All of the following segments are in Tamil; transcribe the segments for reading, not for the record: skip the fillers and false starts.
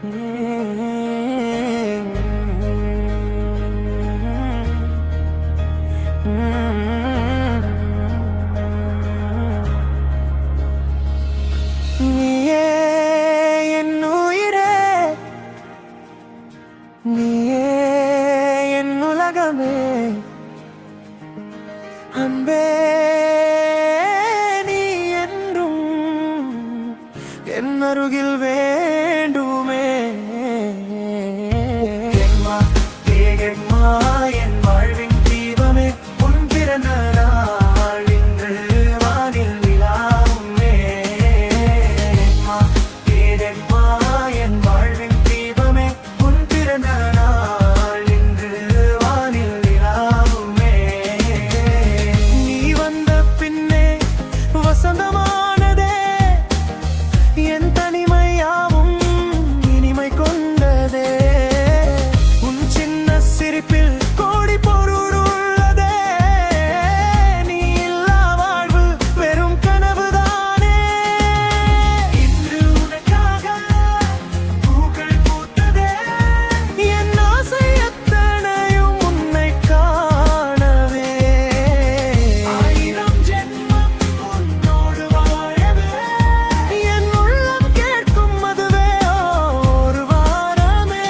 நீயே என் உயிரே, நீயே என் உலகமே, அன்பே நீ என்றும் என் அருகில் வேண்டுமே. எம்மா ஏகம்மா என் வாழ்வின் தீபமே, உன் பிறந்த நாள் இன்று வானில் நிலாவுமே. எம்மா ஏகம்மா என் வாழ்வின் தீபமே, உன் பிறந்த நாள் இன்று வானில் நிலாவுமே. நீ வந்த பின்னே வசந்தமானதே, என் தனிமையாவும் இனிமை கொண்டதே. உன் சின்ன சிரிப்பில் கோடி பொருள் உள்ளதே, நீ இல்லா வாழ்வு வெறும் கனவுதானே. இன்று உனக்காக பூக்கள் பூத்ததே, என் ஆசை எத்தனையும் உன்னை காணவே. ஆயிரம் ஜென்மம் உன்னோடு வாழவே, என் உள்ளம் கேட்கும் அதுவே ஒரு வாரமே.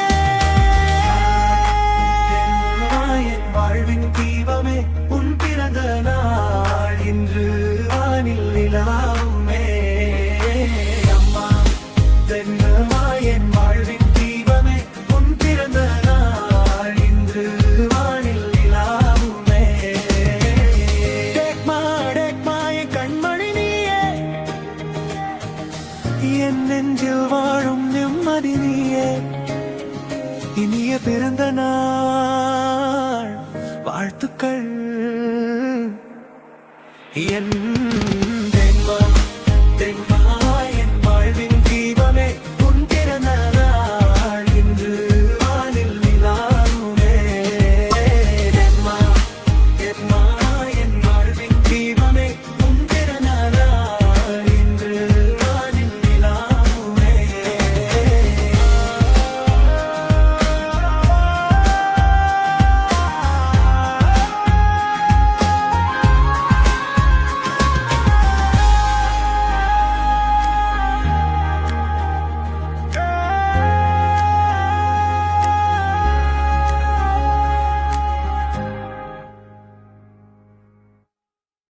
என் வாழ்வின் தீபமே, உன் பிறந்த நாள் இன்று வானில் நிலாவுமே. அம்மா தென்னம்மா என் வாழ்வின் தீபமே, உன் பிறந்த நாள் இன்று வானில் நிலாவுமே. டேக்மா டேக்மா என் கண்மணி நீயே, என் நெஞ்சில் வாழும் நிம்மதி நீயே. இனிய பிறந்த நாள் வாழ்த்துக்கள் என்